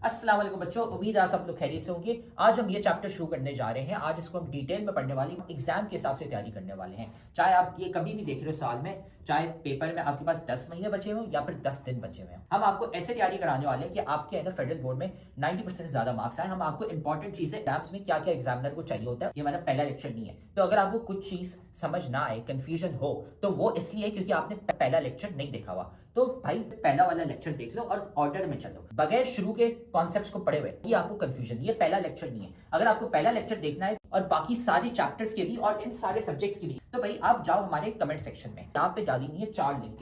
अस्सलाम वालेकुम बच्चों, उम्मीद है आप सब लोग खैरियत से होंगे। आज हम ये चैप्टर शुरू करने जा रहे हैं। आज इसको हम डिटेल में पढ़ने वाले हैं, एग्जाम के हिसाब से तैयारी करने वाले हैं। चाहे आप ये कभी भी देख रहे हो साल में, चाहे पेपर में आपके पास 10 महीने बचे हों या फिर 10 दिन बचे हुए हैं, हम आपको ऐसे तैयारी कराने वाले हैं कि आपके है ना फेडरल बोर्ड में 90% से ज्यादा मार्क्स आए। हम आपको इंपॉर्टेंट चीजें एग्जाम्स में क्या क्या एग्जामिनर को चाहिए होता है, ये हमारा पहला लेक्चर नहीं है। तो अगर आपको कुछ चीज समझ ना आए, कंफ्यूजन हो, तो वो इसलिए क्योंकि आपने पहला लेक्चर नहीं देखा हुआ। तो भाई पहला वाला लेक्चर देख लो और ऑर्डर में चलो, बगैर शुरू के कॉन्सेप्ट्स को पढ़े हुए ये आपको कंफ्यूजन, ये पहला लेक्चर नहीं है। अगर आपको पहला लेक्चर देखना है और बाकी सारे चैप्टर्स के भी और इन सारे सब्जेक्ट्स के भी, तो भाई आप जाओ हमारे कमेंट सेक्शन में, यहाँ पे डाली हुई है 4 लिंक।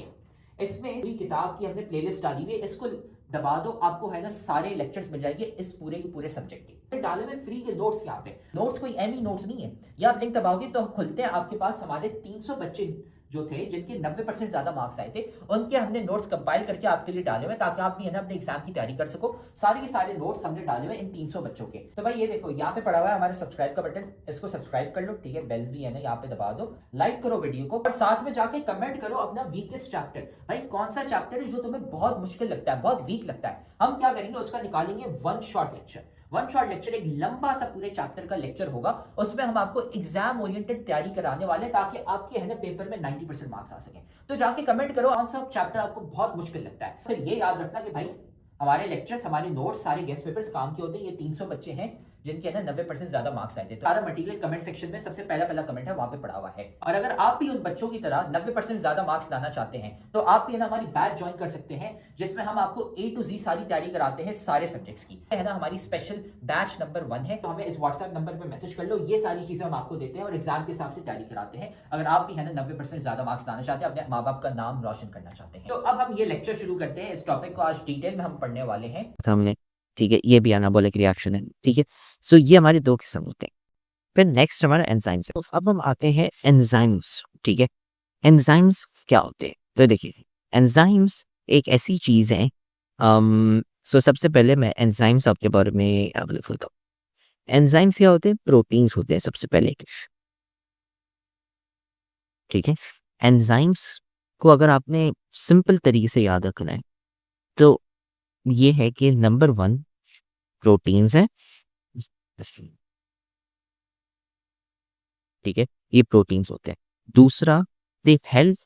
इसमें पूरी किताब की हमने प्लेलिस्ट डाली हुई है, इसको दबा दो, आपको है ना सारे लेक्चर्स मिल जाएंगे इस पूरे के पूरे सब्जेक्ट के। डाले हुए फ्री के नोट्स, यहाँ पे नोट्स कोई एमी नोट्स नहीं है। ये आप लिंक दबाओगे तो खुलते हैं, आपके पास हमारे 300 बच्चे जो थे जिनके 90% ज्यादा मार्क्स आए थे, उनके हमने नोट्स कंपाइल करके आपके लिए डाले हुए ताकि आप भी है ना अपने एग्जाम की तैयारी कर सको। सारे के सारे नोट्स हमने डाले हुए इन 300 बच्चों के। तो भाई ये देखो यहाँ पे पड़ा हुआ है हमारे सब्सक्राइब का बटन, इसको सब्सक्राइब कर लो, ठीक है। बेल्स भी है ना यहाँ पे दबा दो, लाइक करो वीडियो को और साथ में जाके कमेंट करो अपना वीकेस्ट चैप्टर। भाई कौन सा चैप्टर है जो तुम्हें बहुत मुश्किल लगता है, बहुत वीक लगता है, हम क्या करेंगे उसका निकालेंगे one shot lecture. One shot lecture एक लंबा सा पूरे चैप्टर का लेक्चर होगा, उसमें हम आपको एग्जाम ओरिएंटेड तैयारी कराने वाले हैं ताकि आपके है ना पेपर में 90% मार्क्स आ सके। तो जाके कमेंट करो कौन सा चैप्टर आपको बहुत मुश्किल लगता है। फिर ये याद रखना कि भाई हमारे लेक्चर्स, हमारे नोट्स, सारे गेस्ट पेपर्स काम के होते हैं। ये 300 बच्चे हैं जिनके ना 90% ज्यादा मार्क्स आए थे। तो सारा मटेरियल कमेंट सेक्शन में सबसे पहला कमेंट है, वहां पे पड़ा हुआ है। और अगर आप भी उन बच्चों की तरह 90% ज्यादा मार्क्स लाना चाहते हैं तो आप भी ना हमारी बैच ज्वाइन कर सकते हैं, जिसमें हम आपको A to Z सारी तैयारी कराते हैं सारे सब्जेक्ट्स की, है ना। हमारी स्पेशल बैच नंबर 1 है, तो हमें इस व्हाट्सएप नंबर पर मैसेज कर लो। ये सारी चीजें हम आपको देते हैं और एग्जाम के हिसाब से तैयारी कराते हैं। अगर आप भी है ना 90% ज्यादा मार्क्स लाना चाहते हैं, अपने माँ बाप का नाम रोशन करना चाहते हैं। तो अब हम ये लेक्चर शुरू करते हैं। इस टॉपिक को आज डिटेल में हम पढ़ने वाले हैं। हमने, ठीक है, ये भी एनाबॉलिक रिएक्शन है, ठीक है। सो ये हमारे 2 किस्म होते हैं। फिर नेक्स्ट हमारा एंजाइम्स है। तो अब हम आते हैं एंजाइम्स, ठीक है। एंजाइम्स क्या होते हैं? तो देखिए, एंजाइम्स एक ऐसी चीज है। सो सबसे पहले मैं एंजाइम्स आपके बारे में अवेलेबल करूँ। एंजाइम्स क्या होते हैं? प्रोटीन्स होते हैं सबसे पहले, ठीक है। एंजाइम्स को अगर आपने सिंपल तरीके से याद रखना है तो ये है कि नंबर 1 प्रोटीन्स है, ठीक है, ये प्रोटीन्स होते हैं। दूसरा, they help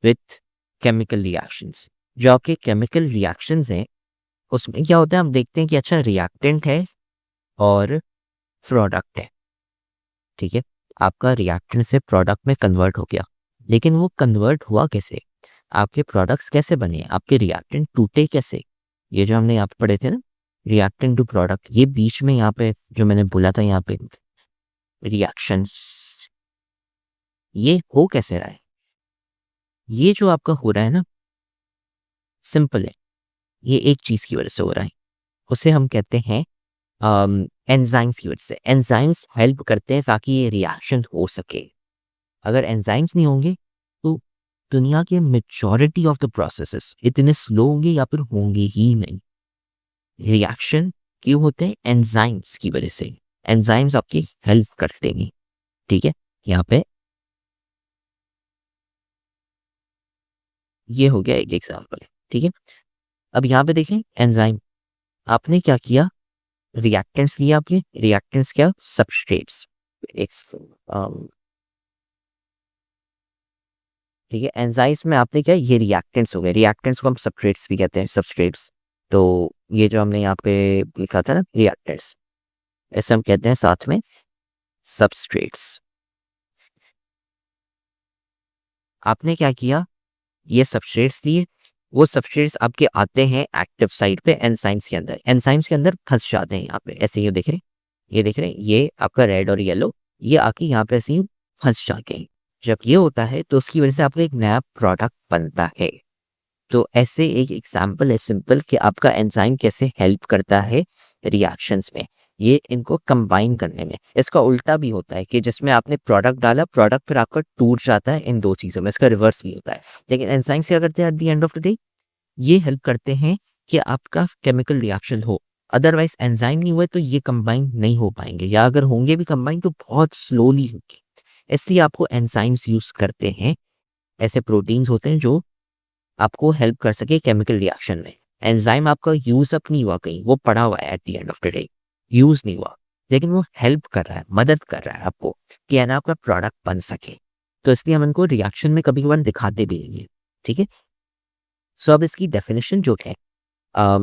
with chemical reactions. जो आपके केमिकल रिएक्शंस हैं उसमें क्या होता है, हम देखते हैं कि अच्छा रिएक्टेंट है और प्रोडक्ट है, ठीक है। आपका रिएक्टेंट से प्रोडक्ट में कन्वर्ट हो गया, लेकिन वो कन्वर्ट हुआ कैसे, आपके प्रोडक्ट्स कैसे बने, आपके रिएक्टेंट टूटे कैसे, ये जो हमने यहाँ पे पढ़े थे ना, रिएक्टेंट टू प्रोडक्ट, ये बीच में यहाँ पे जो मैंने बोला था यहाँ पे रिएक्शन, ये हो कैसे रहा है? ये जो आपका हो रहा है ना, सिंपल है, ये एक चीज की वजह से हो रहा है, उसे हम कहते हैं एंजाइम्स की वजह से। एंजाइम्स हेल्प करते हैं ताकि ये रिएक्शन हो सके। अगर एंजाइम्स नहीं होंगे तो दुनिया के मेजॉरिटी ऑफ द प्रोसेसेस इतने स्लो होंगे या फिर होंगे ही नहीं। रिएक्शन क्यों होते हैं? एंजाइम्स की वजह से। एंजाइम्स आपकी हेल्प करते हैं, ठीक है। यहाँ पे ये हो गया एक एग्जाम्पल, ठीक है। अब यहाँ पे देखें, एंजाइम आपने क्या किया, रिएक्टेंट्स लिया आपने, रिएक्टेंट्स क्या, सबस्ट्रेट्स, ठीक है। एंजाइम्स में आपने क्या, ये रिएक्टेंट्स हो गए, रिएक्टेंट्स को हम सबस्ट्रेट्स भी कहते हैं, सबस्ट्रेट्स। तो ये जो हमने यहाँ पे लिखा था ना रिएक्टेंट्स, ऐसे हम कहते हैं साथ में सबस्ट्रेट्स। आपने क्या किया, ये सबस्ट्रेट्स दिए, वो सबस्ट्रेट्स आपके आते हैं एक्टिव साइट पे एंजाइम्स के अंदर, एंजाइम्स के अंदर फंस जाते हैं यहाँ पे, ऐसे ये देख रहे हैं, ये देख रहे हैं, ये आपका रेड और येलो, ये आके यहाँ पे ऐसे ही फंस जाते हैं। जब ये होता है तो उसकी वजह से आपका एक नया प्रोडक्ट बनता है। तो ऐसे एक एग्जाम्पल है सिंपल कि आपका एंजाइम कैसे हेल्प करता है रिएक्शंस में, ये इनको कंबाइन करने में। इसका उल्टा भी होता है कि जिसमें आपने प्रोडक्ट डाला, प्रोडक्ट फिर आपका टूट जाता है, इन 2 चीज़ों में इसका रिवर्स भी होता है। लेकिन एंजाइम्स क्या करते हैं at the end of the day, ये हेल्प करते हैं कि आपका केमिकल रिएक्शन हो। अदरवाइज एंजाइम नहीं हुए तो ये कंबाइन नहीं हो पाएंगे, या अगर होंगे भी कंबाइन तो बहुत स्लोली होंगे। इसलिए आपको एंजाइम्स यूज करते हैं, ऐसे प्रोटीन्स होते हैं जो आपको हेल्प कर सके केमिकल रिएक्शन में। एंजाइम आपका यूज अप नहीं हुआ, कहीं वो पड़ा हुआ है at the end of the day, use नहीं हुआ, लेकिन वो हेल्प कर रहा है, मदद कर रहा है आपको कि है ना आपका प्रोडक्ट बन सके। तो इसलिए हम इनको रिएक्शन में कभी कभार दिखाते भी नहीं है, ठीक है। सो अब इसकी डेफिनेशन जो है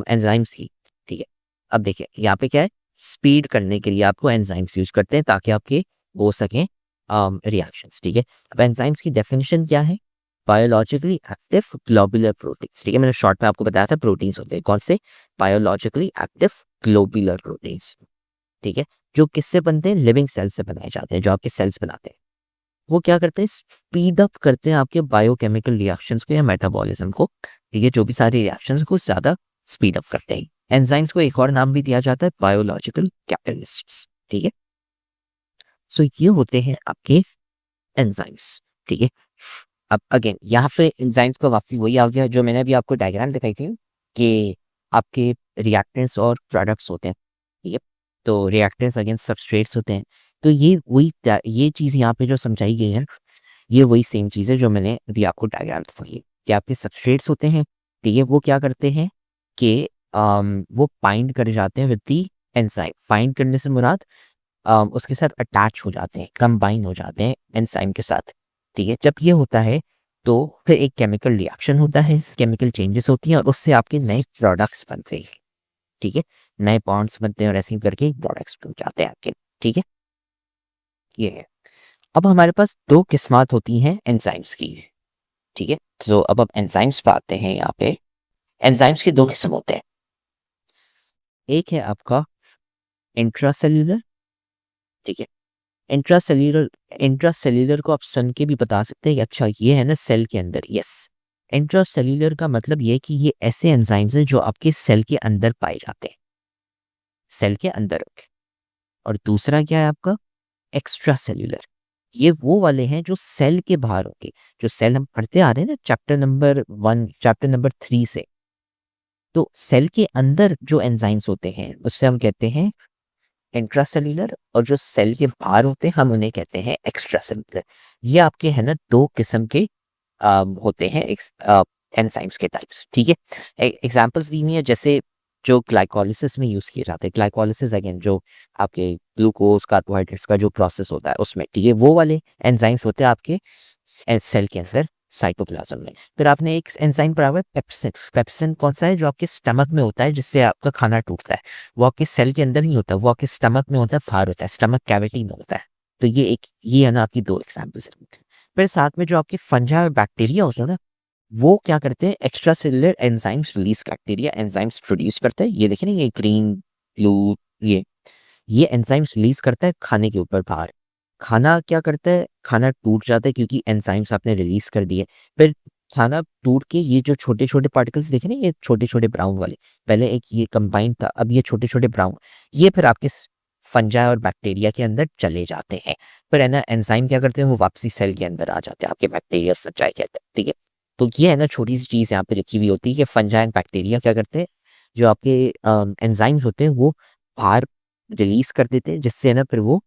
एंजाइम्स की, ठीक है। अब देखिए यहाँ पे क्या है, स्पीड करने के लिए आपको एंजाइम्स यूज करते हैं ताकि आपके हो सकें रिएक्शंस, ठीक है। अब एंजाइम्स की डेफिनेशन क्या है, बायोलॉजिकली एक्टिव ग्लोबुलर प्रोटीन्स, ठीक है। मैंने शॉर्ट में आपको बताया था प्रोटीन्स होते हैं कौन से, बायोलॉजिकली एक्टिव ग्लोबुलर प्रोटीन्स, ठीक है। जो किससे बनते हैं, लिविंग सेल्स से बनाए जाते हैं, जो आपके सेल्स बनाते हैं। वो क्या करते हैं, स्पीड अप करते हैं आपके बायोकेमिकल रिएक्शंस को या मेटाबॉलिज्म को, ठीक है। जो भी सारे रिएक्शंस को ज़्यादा स्पीड अप करते हैं। एंजाइम्स को एक और नाम भी दिया जाता है बायोलॉजिकल कैटलिस्ट्स, ठीक है। सो ये होते हैं आपके एंजाइम्स, ठीक है। अब अगेन यहाँ पे एंजाइम्स का वापसी वही आ गया जो मैंने अभी आपको डायग्राम दिखाई थी कि आपके रिएक्टेंट्स और प्रोडक्ट्स होते हैं, ठीक है। तो रिएक्टेंट्स अगेन सबस्ट्रेट्स होते हैं। तो ये चीज़ यहाँ पे जो समझाई गई है, ये वही सेम चीज़ है जो मैंने अभी आपको डायग्राम दिखाई कि आपके सबस्ट्रेट्स होते हैं, ठीक है। वो क्या करते हैं कि वो बाइंड कर जाते हैं विद दी एंजाइम। बाइंड करने से मुराद उसके साथ अटैच हो जाते हैं, कंबाइन हो जाते हैं एंजाइम के साथ, ठीक है। जब ये होता है तो फिर एक केमिकल रिएक्शन होता है, केमिकल चेंजेस होती हैं और उससे आपके नए प्रोडक्ट्स बनते हैं, ठीक है। नए बॉन्ड्स बनते हैं और ऐसे ही करके प्रोडक्ट्स बन जाते हैं आपके, ठीक है। ये है। अब हमारे पास दो किस्मात होती हैं एंजाइम्स की, ठीक है। तो अब एंजाइम्स पे आते हैं। यहाँ पे एंजाइम्स के दो किस्म होते हैं। एक है आपका इंट्रासेल्यूलर, ठीक है। इंट्रासेल्यूलर को आप सुन के भी बता सकते हैं कि अच्छा ये है ना सेल के अंदर, यस। इंट्रासेल्यूलर का मतलब ये है कि ये ऐसे एंजाइम्स हैं जो आपके सेल के अंदर पाए जाते हैं, सेल के अंदर। और दूसरा क्या है आपका एक्स्ट्रा सेल्यूलर, ये वो वाले हैं जो सेल के बाहर होंगे, जो सेल हम पढ़ते आ रहे हैं ना चैप्टर नंबर 1 चैप्टर नंबर 3 से। तो सेल के अंदर जो एंजाइम्स होते हैं उससे हम कहते हैं इंट्रासेल्यूलर, और जो सेल के बाहर होते हैं हम उन्हें कहते हैं एक्स्ट्रा सेल्यूलर। ये आपके है ना दो किस्म के होते हैं एंजाइम्स के टाइप्स, ठीक है। एग्जांपल्स दी हुई है जैसे जो ग्लाइकोलिसिस में यूज किए जाते हैं। ग्लाइकोलिसिस अगेन जो आपके ग्लूकोज कार्बोहाइड्रेट्स का जो प्रोसेस होता है उसमें, ठीक है, वो वाले एंजाइम्स होते हैं आपके सेल के अंदर साइटोप्लाज्म में। फिर आपने एक एंजाइम पढ़ा हुआ है पेप्सिन। पेप्सिन कौन सा है, जो आपके स्टमक में होता है जिससे आपका खाना टूटता है। वो आपके सेल के अंदर नहीं होता, वो आपके स्टमक में होता है, बाहर होता है, स्टमक कैविटी में होता है। तो ये है ना आपकी दो एग्जाम्पल्स। फिर साथ में जो आपके फंजा और बैक्टीरिया होते हैं ना, वो क्या करते हैं, extra cellular enzymes release bacteria enzymes produce करते हैं। ये देखें ना, ये ग्रीन ब्लू, ये एंजाइम्स रिलीज करता है खाने के ऊपर बाहर। खाना क्या करता है, खाना टूट जाता है क्योंकि एंजाइम्स आपने रिलीज कर दिए। फिर खाना टूट के ये जो छोटे छोटे पार्टिकल्स देखे ना, ये छोटे छोटे ब्राउन वाले, पहले एक ये कंबाइंड था, अब ये छोटे छोटे ब्राउन, ये फिर आपके फंजा और बैक्टीरिया के अंदर चले जाते हैं। फिर है ना एंजाइम क्या करते हैं, वो वापसी सेल के अंदर आ जाते हैं, आपके बैक्टीरिया फंजाई के अंदर, ठीक है। तो ये है ना छोटी सी चीज़ यहाँ पे लिखी हुई होती है कि फंजा एंड बैक्टीरिया क्या करते हैं, जो आपके एंजाइम्स होते हैं वो बाहर रिलीज कर देते हैं, जिससे है ना फिर वो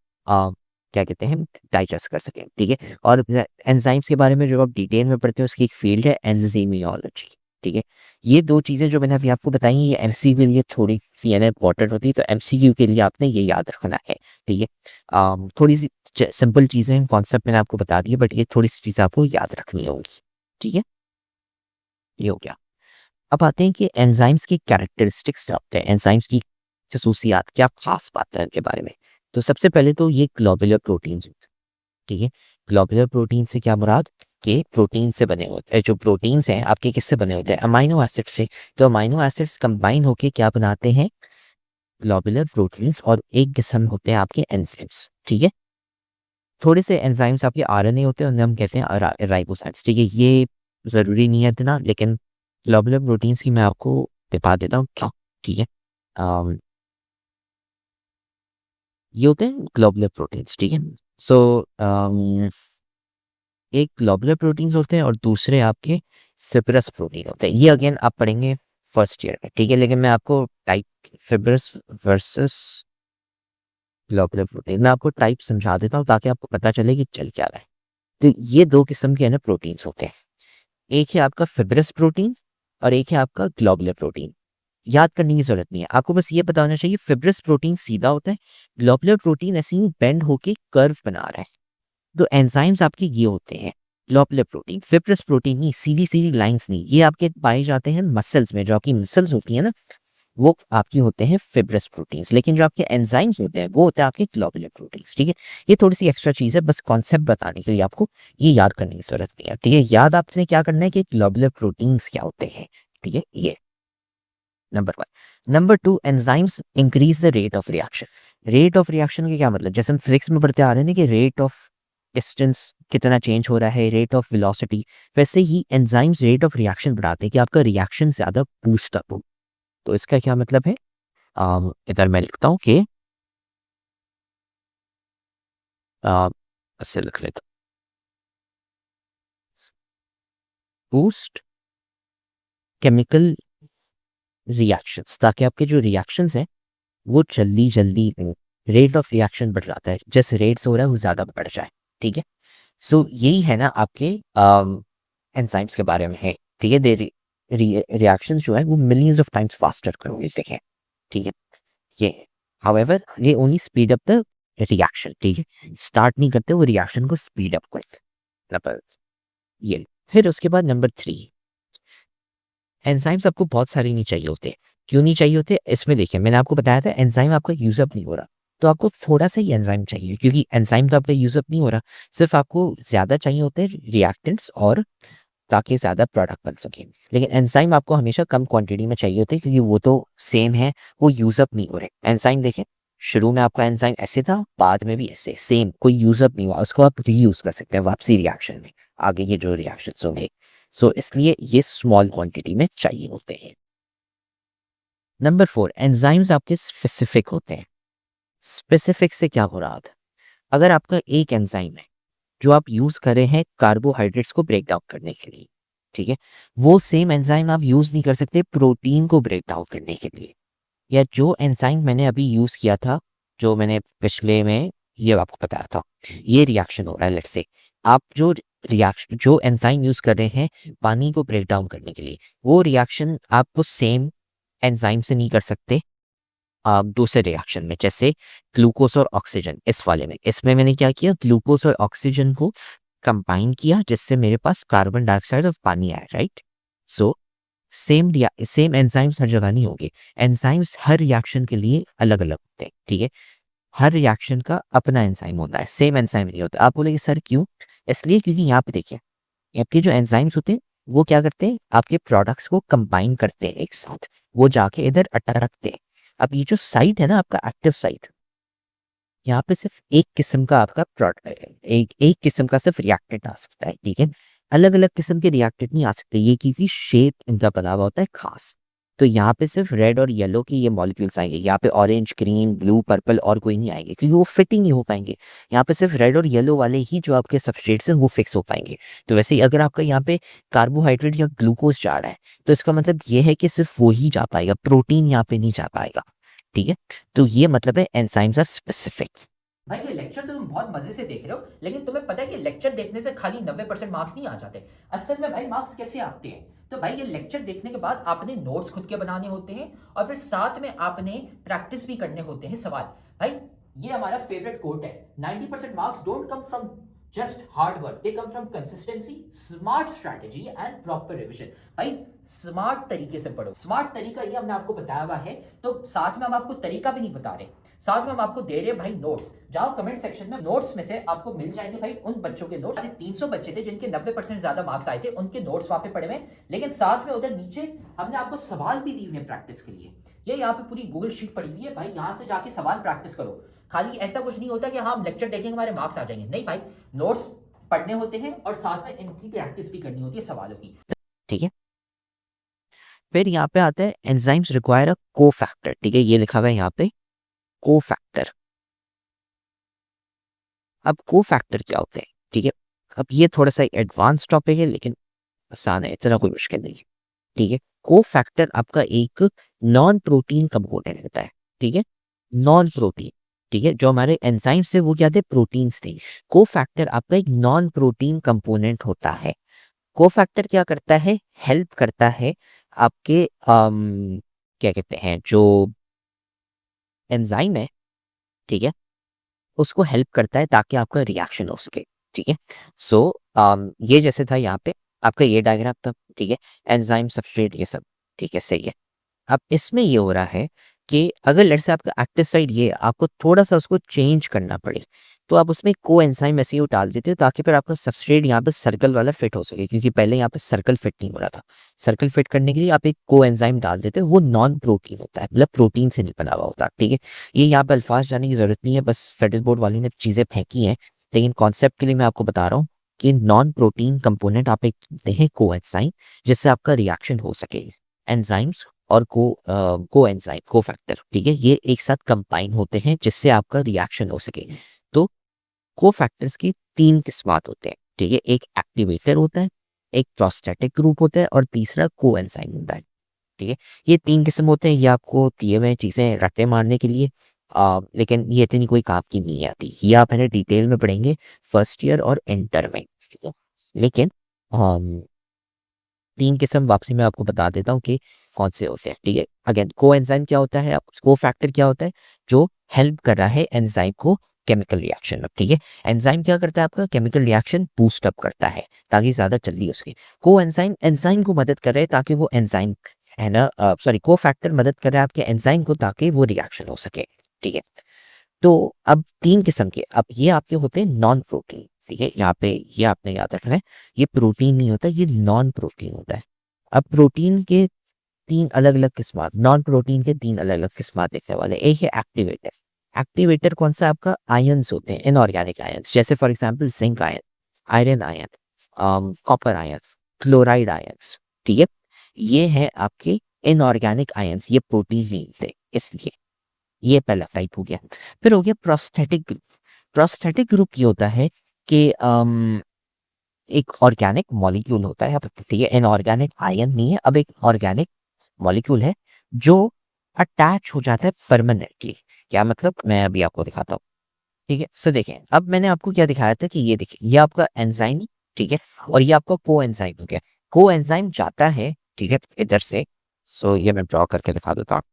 क्या कहते हैं, डाइजेस्ट कर सकें, ठीक है। और एंजाइम्स के बारे में जो आप डिटेल में पढ़ते हैं उसकी एक फील्ड है एंजाइमियोलॉजी, ठीक है। ये दो चीज़ें जो मैंने अभी आपको बताई ये एमसीक्यू के लिए थोड़ी सी है ना इंपॉर्टेंट होती है, तो एमसीक्यू के लिए आपने ये याद रखना है, ठीक है। थोड़ी सी सिंपल चीज़ें कॉन्सेप्ट मैंने आपको बता दिए, बट ये थोड़ी सी चीज़ें आपको याद रखनी होगी, ठीक है। ये हो गया। अब आते हैं कि एंजाइम्स की कैरेक्टरिस्टिक्स क्या होते हैं, एंजाइम्स की खसूसियात, क्या खास बात है इनके बारे में। तो सबसे पहले तो ये ग्लोबुलर प्रोटीन्स होते हैं, ठीक है। ग्लोबुलर प्रोटीन से क्या मुराद, के प्रोटीन से बने होते हैं। जो प्रोटीन्स हैं आपके किससे बने होते हैं, अमाइनो एसिड से। तो अमाइनो एसिड्स कंबाइन होके क्या बनाते हैं, ग्लोबुलर प्रोटीन्स, और एक किस्म होते हैं आपके एंजाइम्स, ठीक है। थोड़े से एंजाइम्स आपके आरएनए होते हैं, उन्हें हम कहते हैं राइबोसाइट्स, ठीक है। ये ज़रूरी नहीं है इतना, लेकिन ग्लोबुलर प्रोटीन्स की मैं आपको बता देता हूँ क्या, ठीक है। ये होते हैं ग्लोबुलर प्रोटीन्स, ठीक है। सो एक ग्लोबुलर प्रोटीन्स होते हैं और दूसरे आपके फिब्रस प्रोटीन होते हैं। ये अगेन आप पढ़ेंगे फर्स्ट ईयर में, ठीक है। लेकिन मैं आपको type fibrous versus globular protein, मैं आपको टाइप समझा देता हूँ ताकि आपको पता चले कि चल क्या रहा है। तो ये दो किस्म के है ना प्रोटीन्स होते हैं, एक है आपका फिब्रस प्रोटीन और एक है आपका ग्लोबुलर प्रोटीन। याद करने की जरूरत नहीं है, आपको बस ये पता होना चाहिए फिब्रस प्रोटीन सीधा होता है, ग्लोबुलर प्रोटीन ऐसे ही बेंड होके कर्व बना रहा है। तो एंजाइम्स आपके ये होते हैं ग्लोबुलर प्रोटीन, फिब्रस प्रोटीन नहीं, सीधी सीधी लाइंस नहीं, ये आपके पाए जाते हैं मसल्स में, जो आपकी मसल्स होती है ना वो आपकी होते हैं फिब्रस प्रोटीन्स, लेकिन जो आपके एंजाइम्स होते हैं वो होते हैं आपके ग्लोबुलर प्रोटीन्स। ठीक है, ये थोड़ी सी एक्स्ट्रा चीज़ है, बस कॉन्सेप्ट बताने के लिए आपको ये याद करने की जरूरत नहीं है। ठीक है, याद आपने क्या करना है कि ग्लोबुलर प्रोटीन्स क्या होते हैं। ठीक है, ये number 1। Number 2, enzymes increase the rate of reaction. Rate of reaction के क्या मतलब, जैसे हम फिजिक्स में पढ़ते आ रहे हैं ना कि रेट ऑफ डिस्टेंस कितना चेंज हो रहा है, रेट ऑफ वेलोसिटी, वैसे ही एंजाइम्स रेट ऑफ रिएक्शन बढ़ाते हैं कि आपका रिएक्शन ज़्यादा बूस्ट अप हो। तो इसका क्या मतलब है, इधर मैं लिखता हूँ कि ऐसे लिख लेता हूँ, बूस्ट केमिकल रिएक्शंस, ताकि आपके जो रिएक्शंस हैं वो जल्दी जल्दी हो, रेट ऑफ रिएक्शन बढ़ जाता है, जैसे रेट्स हो रहा है वो ज़्यादा बढ़ जाए। ठीक है, सो यही है ना आपके एंजाइम्स के बारे में है। ठीक है, दे रिएक्शन जो है वो मिलियंस ऑफ टाइम्स फास्टर करोगे देखें। ठीक है, ये हाउएवर ये only speed up the reaction. ठीक है, स्टार्ट नहीं करते वो रिएक्शन को स्पीड अप करते। नंबर ये, फिर उसके बाद नंबर 3, एंजाइम्स आपको बहुत सारे नहीं चाहिए होते। क्यों नहीं चाहिए होते, इसमें देखिए मैंने आपको बताया था एंजाइम आपका यूजअप नहीं हो रहा, तो आपको थोड़ा सा ही एंजाइम चाहिए, क्योंकि एंजाइम तो आपका यूजअप नहीं हो रहा, सिर्फ आपको ज़्यादा चाहिए होते हैं रिएक्टेंट्स और ताकि ज़्यादा प्रोडक्ट बन सके। लेकिन एंजाइम आपको हमेशा कम क्वांटिटी में चाहिए होते हैं, क्योंकि वो तो सेम है, वो यूजअप नहीं हो रहे। एंजाइम देखें, शुरू में आपका एंजाइम ऐसे था, बाद में भी ऐसे सेम, कोई यूजअप नहीं हुआ, उसको आप रीयूज कर सकते हैं वापसी रिएक्शन में, आगे ये जो रिएक्शन होंगे। सो इसलिए ये स्मॉल क्वांटिटी में चाहिए होते हैं। नंबर 4, एंजाइम्स आपके स्पेसिफिक होते हैं। स्पेसिफिक से क्या हो रहा था, अगर आपका एक एंजाइम है जो आप यूज कर रहे हैं कार्बोहाइड्रेट्स को ब्रेक डाउन करने के लिए, ठीक है, वो सेम एंजाइम आप यूज नहीं कर सकते प्रोटीन को ब्रेक डाउन करने के लिए। या जो एंजाइम मैंने अभी यूज किया था, जो मैंने पिछले में ये आपको बताया था, ये रिएक्शन हो रहा है, लेट्स से आप जो एंजाइम यूज कर रहे हैं पानी को ब्रेक डाउन करने के लिए, वो रिएक्शन आपको सेम एंजाइम से नहीं कर सकते आप दूसरे रिएक्शन में, जैसे ग्लूकोज और ऑक्सीजन। इस वाले में, इसमें मैंने क्या किया, ग्लूकोज और ऑक्सीजन को कंबाइन किया, जिससे मेरे पास कार्बन डाइऑक्साइड और पानी आया, राइट। सो सेम एंजाइम्स हर जगह नहीं होंगे, एंजाइम्स हर रिएक्शन के लिए अलग अलग होते हैं। ठीक है, हर रिएक्शन का अपना एंजाइम होता है, सेम एंजाइम नहीं होता। आप बोलेंगे सर क्यों, इसलिए क्योंकि यहाँ पे देखिए आपके जो एंजाइम्स होते हैं वो क्या करते हैं, आपके प्रोडक्ट्स को कंबाइन करते हैं एक साथ, वो जाके इधर अटकते हैं। अब ये जो साइट है ना आपका एक्टिव साइट, यहाँ पे सिर्फ एक किस्म का आपका प्रोडक्ट, एक किस्म का सिर्फ रिएक्टेंट आ सकता है। ठीक है, अलग अलग किस्म के रिएक्टेंट नहीं आ सकते, ये क्योंकि शेप इनका बना हुआ होता है खास। तो यहाँ पे सिर्फ रेड और येलो के ये मॉलिक्यूल्स आएंगे, यहाँ पे ऑरेंज, ग्रीन, ब्लू, पर्पल और कोई नहीं आएंगे, क्योंकि वो फिट ही नहीं हो पाएंगे। यहाँ पे सिर्फ रेड और येलो वाले ही जो आपके सबस्ट्रेट्स हैं वो फिक्स हो पाएंगे। तो वैसे ही अगर आपका यहाँ पे कार्बोहाइड्रेट या ग्लूकोज जा रहा है, तो इसका मतलब ये है कि सिर्फ वो ही जा पाएगा, प्रोटीन यहाँ पे नहीं जा पाएगा। ठीक है, तो ये मतलब है एंजाइम्स आर स्पेसिफिक। भाई ये लेक्चर तो तुम बहुत मजे से देख रहे हो, लेकिन तुम्हें पता है कि लेक्चर देखने से खाली 90% मार्क्स नहीं आ जाते। असल में भाई मार्क्स कैसे आते हैं, तो भाई ये लेक्चर देखने के बाद आपने नोट्स खुद के बनाने होते हैं, और फिर साथ में आपने प्रैक्टिस भी करने होते हैं सवाल। भाई ये हमारा फेवरेट कोट है, 90% marks don't come from just hard work, they come from consistency, smart strategy and proper revision. भाई स्मार्ट तरीके से पढ़ो, स्मार्ट तरीका ये हमने आपको बताया हुआ है, तो साथ में हम आपको तरीका भी नहीं बता रहे, साथ में हम आपको दे रहे हैं भाई नोट्स। जाओ कमेंट सेक्शन में, नोट्स में से आपको मिल जाएंगे भाई उन बच्चों के नोट्स, 300 बच्चे थे जिनके 90% ज्यादा मार्क्स आए थे, उनके नोट्स वहां पे पड़े हुए। लेकिन साथ में उधर नीचे हमने आपको सवाल भी दिए हुए प्रैक्टिस के लिए, ये यहाँ पे पूरी गूगल शीट पड़ी हुई है भाई, यहाँ से जाके सवाल प्रैक्टिस करो। खाली ऐसा कुछ नहीं होता कि हाँ हम लेक्चर देखेंगे हमारे मार्क्स आ जाएंगे, नहीं भाई, नोट्स पढ़ने होते हैं और साथ में इनकी प्रैक्टिस भी करनी होती है सवालों की। ठीक है, फिर यहाँ पे आता है एंजाइम्स रिक्वायर अ कोफैक्टर। ठीक है, ये लिखा हुआ है यहाँ पे कोफैक्टर। अब कोफैक्टर क्या होते हैं, ठीक है, अब ये थोड़ा सा एडवांस टॉपिक है, लेकिन आसान है, इतना कोई मुश्किल नहीं है। ठीक है, कोफैक्टर आपका एक नॉन प्रोटीन कंपोनेंट होता है। ठीक है, नॉन प्रोटीन, ठीक है, जो हमारे एंजाइम्स थे वो क्या थे, प्रोटीन्स थे। कोफैक्टर आपका एक नॉन प्रोटीन कंपोनेंट होता है। कोफैक्टर क्या करता है, हेल्प करता है आपके क्या कहते हैं, जो एंजाइम है, ठीक है, उसको हेल्प करता है ताकि आपका रिएक्शन हो सके। ठीक है, सो ये जैसे था यहाँ पे आपका ये डायग्राम था, ठीक है, एंजाइम सबस्ट्रेट ये सब, ठीक है, सही है। अब इसमें ये हो रहा है कि अगर लेट्स से आपका एक्टिव साइड ये आपको थोड़ा सा उसको चेंज करना पड़े, तो आप उसमें को एंजाइम ऐसे ही डाल देते हो ताकि फिर आपका सबस्ट्रेट यहाँ पे सर्कल वाला फिट हो सके, क्योंकि पहले यहाँ पे सर्कल फिट नहीं हो रहा था। सर्कल फिट करने के लिए आप एक को एंजाइम डाल देते हो, वो नॉन प्रोटीन होता है, मतलब प्रोटीन से नहीं बना हुआ होता। ठीक है, ये यहाँ पे अल्फाज जाने की जरूरत नहीं है, बस फेडरल बोर्ड वाली ने चीजें फेंकी हैं, लेकिन कॉन्सेप्ट के लिए मैं आपको बता रहा हूँ कि नॉन प्रोटीन कंपोनेंट आप एक देते हैं को एंजाइम, जिससे आपका रिएक्शन हो सके। एंजाइम्स और को एंजाइम को फैक्टर, ठीक है, ये एक साथ कंबाइन होते हैं जिससे आपका रिएक्शन हो सके। तो को फैक्टर्स की 3 किस्मात होते हैं, ठीक है, एक एक्टिवेटर होता है, एक प्रोस्टैटिक ग्रुप होता है और तीसरा को एंजाइम होता है। ठीक है, ये 3 किस्म होते हैं, ये आपको दिए हुए चीजें रट्टे मारने के लिए, लेकिन ये इतनी कोई काम की नहीं आती, ये आप है डिटेल में पढ़ेंगे फर्स्ट ईयर और इंटर में। ठीक है, लेकिन 3 किस्म वापसी में आपको बता देता हूँ कि कौन से होते हैं। ठीक है, अगेन को एंजाइम क्या होता है, को फैक्टर क्या होता है, जो हेल्प कर रहा है एंजाइम को केमिकल रिएक्शन में। ठीक है, एंजाइम क्या करता है, आपका केमिकल रिएक्शन बूस्ट अप करता है ताकि ज्यादा जल्दी हो सके। को एंजाइम एंजाइम को मदद कर रहे हैं ताकि वो एंजाइम है ना, सॉरी, को फैक्टर मदद कर रहा है आपके एंजाइम को ताकि वो रिएक्शन हो सके। ठीक है, तो अब 3 किस्म के, अब ये आपके होते हैं नॉन प्रोटीन। ठीक है, यहाँ पे ये आपने याद रखना है, ये प्रोटीन नहीं होता, ये नॉन प्रोटीन होता है। अब प्रोटीन के 3 अलग अलग किस्मात, नॉन प्रोटीन के 3 अलग अलग किस्मात देखने वाले। एक है एक्टिवेटर। एक्टिवेटर कौन सा, आपका आयंस होते हैं, इनऑर्गेनिक आयंस, जैसे for example zinc ion, iron ion, copper ion, chloride ions. ठीक है, ये है आपके इनऑर्गेनिक आयंस, ये प्रोटीन नहीं होते, इसलिए ये पहला टाइप हो गया। फिर हो गया प्रोस्थेटिक ग्रुप। प्रोस्थेटिक ग्रुप ये होता है कि एक ऑर्गेनिक मॉलिक्यूल होता है, ठीक है, इनऑर्गेनिक आयन नहीं है, अब एक ऑर्गेनिक मॉलिक्यूल है जो अटैच हो जाता है परमानेंटली। क्या मतलब, मैं अभी आपको दिखाता हूँ। ठीक है, सो देखें, अब मैंने आपको क्या दिखाया था कि ये देखिए, ये आपका एंजाइम, ठीक है, और ये आपका को एंजाइम हो गया। को एंजाइम जाता है, ठीक है, इधर से, सो ये मैं ड्रॉ करके दिखा देता हूँ।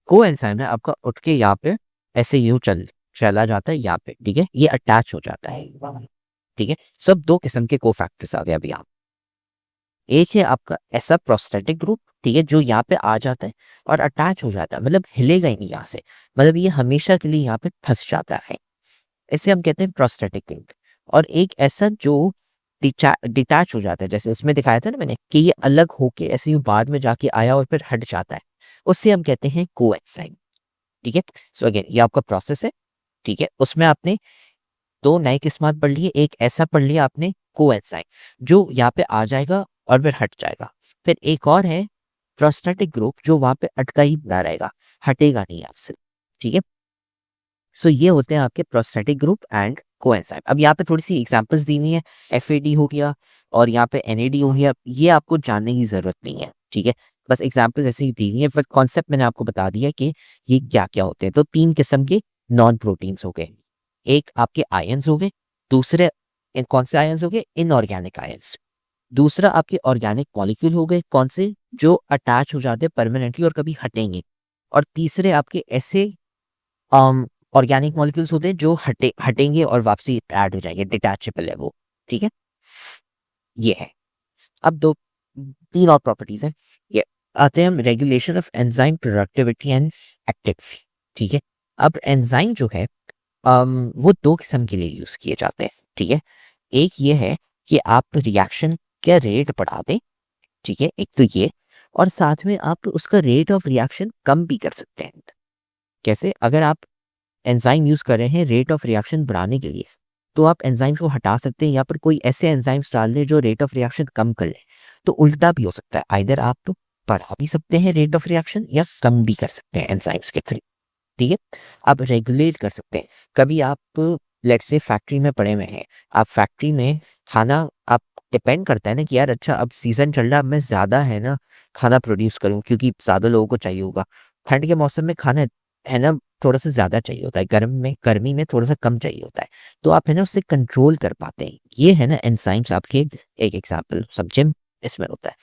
को एंजाइम है आपका उठ के यहाँ पे ऐसे यूं चला जाता है यहाँ पे, ठीक है, ये अटैच हो जाता है। ठीक है, सब 2 किस्म के को फैक्टर्स आ गए अभी यहाँ। एक है आपका ऐसा प्रोस्थेटिक ग्रुप, ठीक है, जो यहाँ पे आ जाता है और अटैच हो जाता है, मतलब हिलेगा ही नहीं यहाँ से, मतलब ये हमेशा के लिए यहाँ पे फंस जाता है, इसे हम कहते हैं प्रोस्थेटिक ग्रुप। और एक ऐसा जो डिटैच हो जाता है, जैसे इसमें दिखाया था ना मैंने कि ये अलग होके ऐसे ही बाद में जाके आया और फिर हट जाता है, उससे हम कहते हैं को एंजाइम। ठीक है, सो अगेन ये आपका प्रोसेस है। ठीक है, उसमें आपने 2 नए किस्मात पढ़ लिए, एक ऐसा पढ़ लिया आपने को एंजाइम जो यहाँ पे आ जाएगा और फिर हट जाएगा। फिर एक और है प्रोस्थेटिक ग्रुप जो वहां पे अटका ही बना रहेगा, हटेगा नहीं आपसे। ठीक है, सो ये होते हैं आपके प्रोस्थेटिक ग्रुप एंड को एंजाइम। अब यहाँ पे थोड़ी सी एग्जांपल्स दी हुई है, FAD हो गया और यहाँ पे NAD हो गया, ये आपको जानने की जरूरत नहीं है। ठीक है, बस एग्जाम्पल्स ऐसे ही दी हुई है, बट कॉन्सेप्ट मैंने आपको बता दिया कि ये क्या क्या होते हैं। तो 3 किस्म के नॉन प्रोटीन्स हो गए, एक आपके आयंस हो गए, दूसरे कौन से आयंस हो गए, इनऑर्गेनिक आयंस, दूसरा आपके ऑर्गेनिक मॉलिक्यूल हो गए, कौन से, जो अटैच हो जाते हैं परमानेंटली और कभी हटेंगे, और तीसरे आपके ऐसे ऑर्गेनिक मॉलिक्यूल्स होते हैं जो हटेंगे और वापसी ऐड हो जाएंगे, डिटैचेबल है वो। ठीक है, ये है। अब 3 और प्रॉपर्टीज हैं, ये आते हैं हम regulation of enzyme productivity and activity. ठीक है, अब एंजाइम जो है वो 2 किस्म के लिए यूज किए जाते हैं। ठीक है, एक ये है कि आप रिएक्शन का रेट बढ़ा दें, ठीक है, एक तो ये, और साथ में आप उसका रेट ऑफ रिएक्शन कम भी कर सकते हैं। कैसे, अगर आप एंजाइम यूज कर रहे हैं रेट ऑफ रिएक्शन बढ़ाने के लिए, तो आप एंजाइम को हटा सकते हैं या पर कोई ऐसे एंजाइम्स डाल दें जो रेट ऑफ रिएक्शन कम कर ले। तो उल्टा भी हो सकता है, आइदर आप तो बढ़ा भी सकते हैं रेट ऑफ रिएक्शन या कम भी कर सकते हैं एंजाइम्स के थ्रू। ठीक है, आप रेगुलेट कर सकते हैं। कभी आप लेट्स से फैक्ट्री में पड़े हुए हैं, आप फैक्ट्री में खाना, आप डिपेंड करता है ना कि यार अच्छा अब सीजन चल रहा है, अब मैं ज्यादा है ना खाना प्रोड्यूस करूं क्योंकि ज्यादा लोगों को चाहिए होगा। ठंड के मौसम में खाना है ना थोड़ा सा ज्यादा चाहिए होता है, गर्मी में थोड़ा सा कम चाहिए होता है, तो आप है ना उससे कंट्रोल कर पाते हैं। ये है ना एंजाइम्स आपके एक एग्जाम्पल समझे इसमें होता है।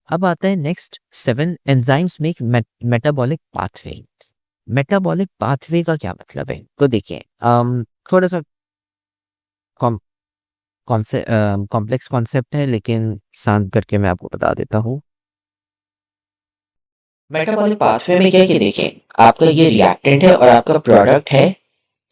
अब आता है next 7 enzymes make metabolic pathway. Metabolic pathway का क्या मतलब है तो देखिए थोड़ा सा कॉम्प्लेक्स कॉन्सेप्ट है, लेकिन शांत करके मैं आपको बता देता हूँ। मेटाबॉलिक पाथवे में क्या है कि देखिए आपका ये रिएक्टेंट है और आपका प्रोडक्ट है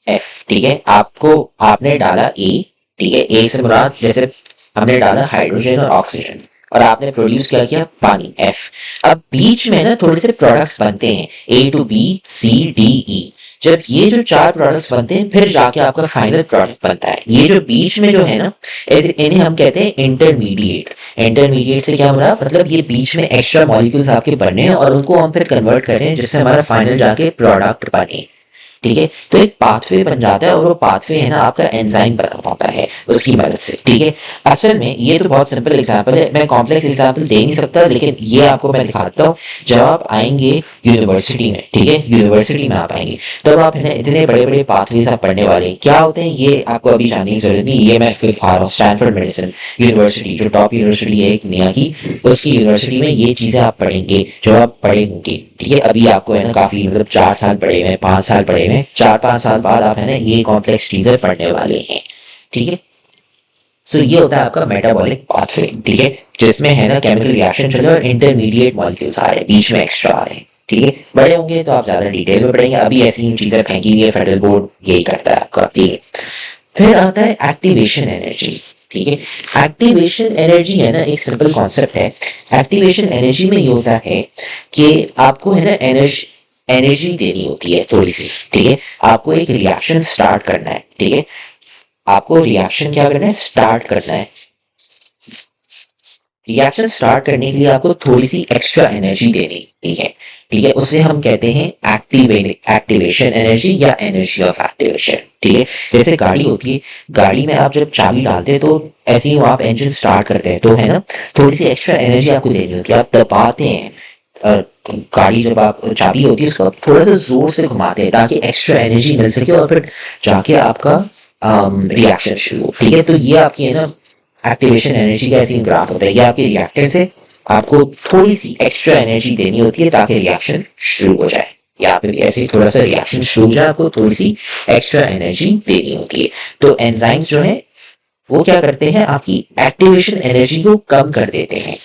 एफ, ठीक है। आपने डाला ए, ठीक है। ए से मुराद जैसे हमने डाला हाइड्रोजन और ऑक्सीजन, और आपने प्रोड्यूस क्या किया, पानी, एफ। अब बीच में ना थोड़े से प्रोडक्ट्स बनते हैं, A to B C D E. जब ये जो 4 प्रोडक्ट्स बनते हैं फिर जाके आपका फाइनल प्रोडक्ट बनता है। ये जो बीच में जो है ना, ऐसे इन्हें हम कहते हैं इंटरमीडिएट। इंटरमीडिएट से क्या बना, मतलब ये बीच में एक्स्ट्रा मॉलिक्यूल्स आपके बने हैं और उनको हम फिर कन्वर्ट करें जिससे हमारा फाइनल जाके प्रोडक्ट बने, ठीक है। तो एक पाथवे बन जाता है और वो पाथवे है ना आपका एंजाइम बना पाता है उसकी मदद से, ठीक है। असल में ये तो बहुत सिंपल एग्जांपल है, मैं कॉम्प्लेक्स एग्जांपल दे नहीं सकता, लेकिन ये आपको मैं दिखाता हूँ। जब आप आएंगे यूनिवर्सिटी में, ठीक है, यूनिवर्सिटी में आप आएंगे तब आप है ना इतने बड़े बड़े पाथवेज आप पढ़ने वाले हैं। क्या होते हैं ये आपको अभी जानने की जरूरत नहीं, ये मैं दिखा रहा हूँ। स्टैनफोर्ड मेडिसिन यूनिवर्सिटी जो टॉप यूनिवर्सिटी है एक दुनिया की, उसकी यूनिवर्सिटी में ये चीजें आप पढ़ेंगे जो आप पढ़े होंगे, ठीक है। अभी आपको है ना काफी मतलब 4 साल पढ़े हुए हैं, 5 साल पढ़े हुए हैं, 4-5 साल बाद आप है ना ये कॉम्प्लेक्स चीजें पढ़ने वाले हैं, ठीक है। सो ये होता है आपका मेटाबॉलिक पाथवे, ठीक है, जिसमें है ना केमिकल रिएक्शन चले और इंटरमीडिएट मॉलिक्यूल्स आ रहे हैं, बीच में एक्स्ट्रा आ रहे हैं, ठीक है। बड़े होंगे तो आप ज्यादा डिटेल में पढ़ेंगे, अभी ऐसी चीजें फेंकी हुई है, फेडरल बोर्ड यही करता है आपका, ठीक है। फिर आता है एक्टिवेशन एनर्जी, ठीक है। एक्टिवेशन एनर्जी है ना एक सिंपल कॉन्सेप्ट है। एक्टिवेशन एनर्जी में ये होता है कि आपको है ना एनर्जी देनी होती है थोड़ी सी, ठीक है। आपको एक रिएक्शन स्टार्ट करना है, ठीक है। आपको रिएक्शन क्या करना है, स्टार्ट करना है। रिएक्शन स्टार्ट करने के लिए आपको थोड़ी सी एक्स्ट्रा एनर्जी देनी, ठीक है, ठीक है। उसे हम कहते हैं एक्टिवेशन एनर्जी या एनर्जी ऑफ एक्टिवेशन, ठीक है। जैसे गाड़ी होती है, गाड़ी में आप जब चाबी डालते हैं तो ऐसे ही आप इंजन स्टार्ट करते हैं तो है ना थोड़ी सी एक्स्ट्रा एनर्जी आपको देनी होती है, आप दबाते हैं गाड़ी, जब आप चाबी होती है उसको आप थोड़ा सा जोर से घुमाते हैं ताकि एक्स्ट्रा एनर्जी मिल सके और फिर जाके आपका रिएक्शन शुरू हो, ठीक है। तो ये आपकी है ना एक्टिवेशन एनर्जी का ऐसी ग्राफ होता है, ये आपके रिएक्टर से आपको थोड़ी सी एक्स्ट्रा एनर्जी देनी होती है ताकि रिएक्शन शुरू हो जाए। यहाँ पे भी ऐसे थोड़ा सा रिएक्शन शुरू हो जाए, आपको थोड़ी सी एक्स्ट्रा एनर्जी देनी होती है। तो एंजाइम्स जो है वो क्या करते हैं, आपकी एक्टिवेशन एनर्जी को कम कर देते हैं,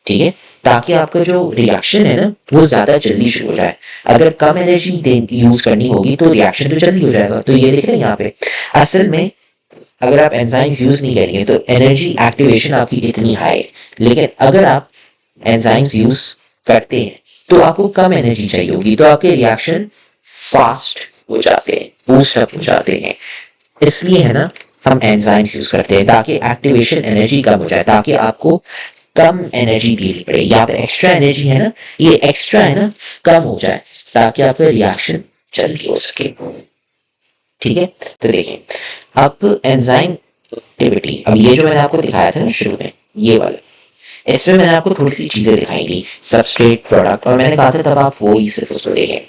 ठीक है, ताकि आपका जो रिएक्शन है ना वो ज्यादा जल्दी शुरू हो जाए। अगर कम एनर्जी यूज करनी होगी तो रिएक्शन तो जल्दी हो जाएगा। तो ये देख रहे हैं यहाँ पे, असल में अगर आप एंजाइम्स यूज नहीं करेंगे तो एनर्जी एक्टिवेशन आपकी इतनी हाई है, लेकिन अगर आप एंजाइम्स यूज करते हैं तो आपको कम एनर्जी चाहिए होगी, तो आपके रिएक्शन फास्ट हो जाते हैं, बूस्ट अप हो जाते हैं। इसलिए है ना हम एंजाइम्स यूज करते हैं ताकि एक्टिवेशन एनर्जी कम हो जाए, ताकि आपको कम एनर्जी देनी पड़े। यहाँ पे एक्स्ट्रा एनर्जी है ना, ये एक्स्ट्रा है ना कम हो जाए ताकि आपका रिएक्शन जल्दी हो सके, ठीक है। तो देखिए अब एंजाइम एक्टिविटी, अब ये जो मैंने आपको दिखाया था ना शुरू में, ये वाला, इसमें मैंने आपको थोड़ी सी चीजें दिखाई थी, सबस्ट्रेट, प्रोडक्ट, और मैंने कहा था तब आप वो ही सिर्फ उसको देखें।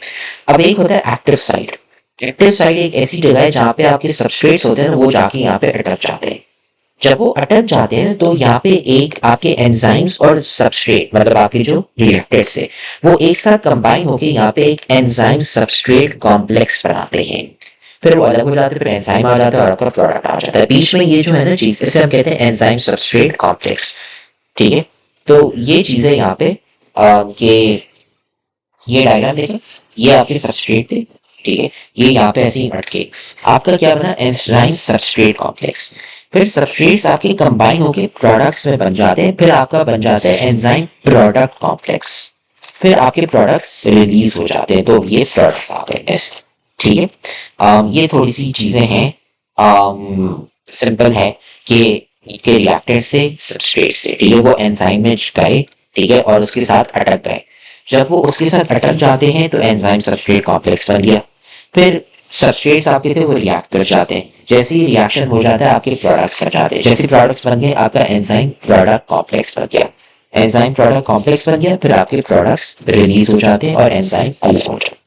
अब एक होता है एक्टिव साइट। एक्टिव साइट एक ऐसी जगह है जहाँ पे आपके सबस्ट्रेट्स होते हैं ना वो जाके यहाँ पे अटक जाते हैं। जब वो अटक जाते हैं तो यहाँ पे एक आपके एंजाइम्स और सबस्ट्रेट, मतलब आपके जो रिएक्टर्स है वो एक साथ कंबाइन होके यहाँ पे एक एंजाइम सबस्ट्रेट कॉम्प्लेक्स बनाते हैं। फिर वो अलग हो जाते हैं, फिर एंजाइम आ जाता है और आपका प्रोडक्ट आ जाता है। बीच में ये जो है ना चीज, इसे हम कहते हैं एंजाइम सबस्ट्रेट कॉम्प्लेक्स, ठीक है। तो ये चीजें यहाँ पे ये डायग्राम देखें, ये आपके सबस्ट्रेट थे, ठीक है, ये यहाँ पे ऐसे ही अटके, आपका क्या बना, एंजाइम सबस्ट्रेट कॉम्प्लेक्स। फिर सबस्ट्रेट्स आपके कंबाइन होके प्रोडक्ट्स में बन जाते हैं, फिर आपका बन जाता है एंजाइम प्रोडक्ट कॉम्प्लेक्स। फिर आपके प्रोडक्ट्स रिलीज हो जाते हैं, तो ये प्रोडक्ट्स आ गए ऐसे, ठीक है। ये थोड़ी सी चीजें हैं, सिंपल है कि के रिएक्टर से सबस्ट्रेट से, ठीक है, वो एंजाइम में गए, ठीक है, और उसके साथ अटक गए। जब वो उसके साथ अटक जाते हैं तो एंजाइम सबस्ट्रेट कॉम्प्लेक्स बन गया। फिर सबस्ट्रेट्स आपके थे वो रिएक्ट कर जाते हैं, जैसे ही रिएक्शन हो जाता है आपके प्रोडक्ट्स बन जाते हैं, जैसे प्रोडक्ट्स बन गए आपका एंजाइम प्रोडक्ट कॉम्प्लेक्स बन गया। एंजाइम प्रोडक्ट कॉम्प्लेक्स बन गया, फिर आपके प्रोडक्ट्स रिलीज हो जाते हैं और एंजाइम अलग हो जाते हैं,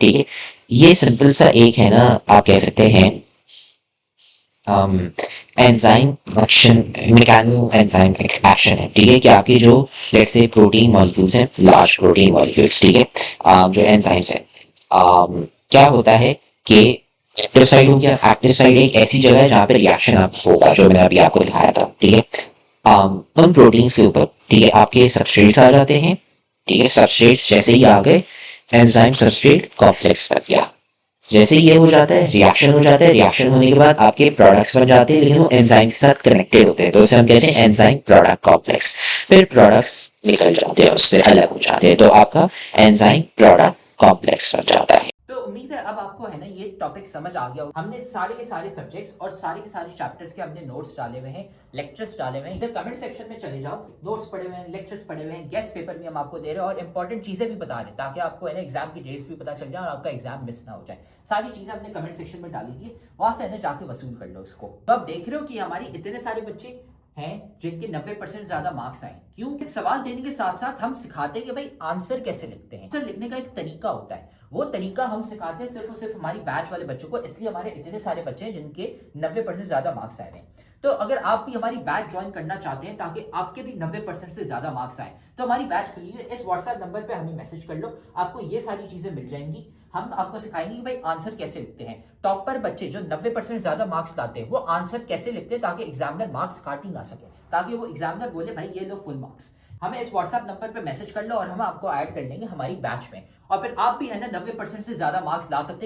ठीक है। ये सिंपल सा एक है ना, आप कह सकते हैं enzyme action, mechano enzyme action है, ठीक है, कि आपके जो लेट्स से प्रोटीन मॉलिक्यूल्स हैं, लार्ज प्रोटीन मॉलिक्यूल्स, ठीक है, जो एंजाइम्स हैं, क्या होता है कि एक्टिव साइट हो गया, एक्टिव साइट एक ऐसी जगह है जहाँ पे रिएक्शन आप होगा, जो मैंने अभी आपको दिखाया था, ठीक है, उन प्रोटीन्स के ऊपर, ठीक है, आपके सबस्ट्रेट्स आ जाते हैं, ठीक है, सबस्ट्रेट्स जैसे ही आ गए, एंजाइम सबस्ट्रेट कॉम्प्लेक्स बन गया, जैसे ये हो जाता है रिएक्शन हो जाता है, रिएक्शन होने के बाद आपके प्रोडक्ट्स बन जाते हैं, लेकिन वो एंजाइम के साथ कनेक्टेड होते हैं, तो उसे हम कहते हैं एंजाइम प्रोडक्ट कॉम्प्लेक्स। फिर प्रोडक्ट्स निकल जाते हैं, उससे अलग हो जाते हैं, तो आपका एंजाइम प्रोडक्ट कॉम्प्लेक्स बन जाता है। तो उम्मीद है अब आपको है ना ये टॉपिक समझ आ गया। हमने सारे के सारे सब्जेक्ट्स और सारे के सारे चैप्टर्स के हमने नोट्स डाले हुए हैं, लेक्चर्स डाले हुए हैं। इधर कमेंट सेक्शन में चले जाओ, नोट्स पढ़े हुए हैं, लेक्चर्स पढ़े हुए हैं, गेस्ट पेपर भी हम आपको दे रहे हैं और इंपॉर्टेंट चीजें भी बता रहे हैं, ताकि आपको है ना एग्जाम की डेट्स भी पता चल जाए और आपका एग्जाम मिस ना हो जाए। सारी चीजें हमने कमेंट सेक्शन में डाली थी, वहां से है ना जाके वसूल कर लो इसको। तो आप देख रहे हो कि हमारी इतने सारे बच्चे हैं जिनके 90% ज्यादा मार्क्स आए। क्यों? सवाल देने के साथ साथ हम सिखाते हैं कि भाई आंसर कैसे लिखते हैं। आंसर लिखने का एक तरीका होता है, वो तरीका हम सिखाते हैं सिर्फ और सिर्फ हमारी बैच वाले बच्चों को, इसलिए हमारे इतने सारे बच्चे हैं जिनके 90% ज्यादा मार्क्स आए हैं। तो अगर आप भी हमारी बैच ज्वाइन करना चाहते हैं ताकि आपके भी 90% से ज्यादा मार्क्स आए, तो हमारी बैच के लिए इस व्हाट्सएप नंबर पे हमें मैसेज कर लो, आपको ये सारी चीजें मिल जाएंगी। हम आपको सिखाएंगे कि भाई आंसर कैसे लिखते हैं। टॉपर बच्चे जो 90% ज्यादा मार्क्स लाते हैं वो आंसर कैसे लिखते हैं ताकि एग्जामिनर मार्क्स काट ही ना सके, ताकि वो एग्जामिनर बोले भाई ये लो फुल मार्क्स। हमें इस व्हाट्सएप नंबर पे मैसेज कर लो और हम आपको ऐड कर लेंगे हमारी बैच में, और फिर आप भी है ना 90% से ज्यादा मार्क्स ला सकते हैं।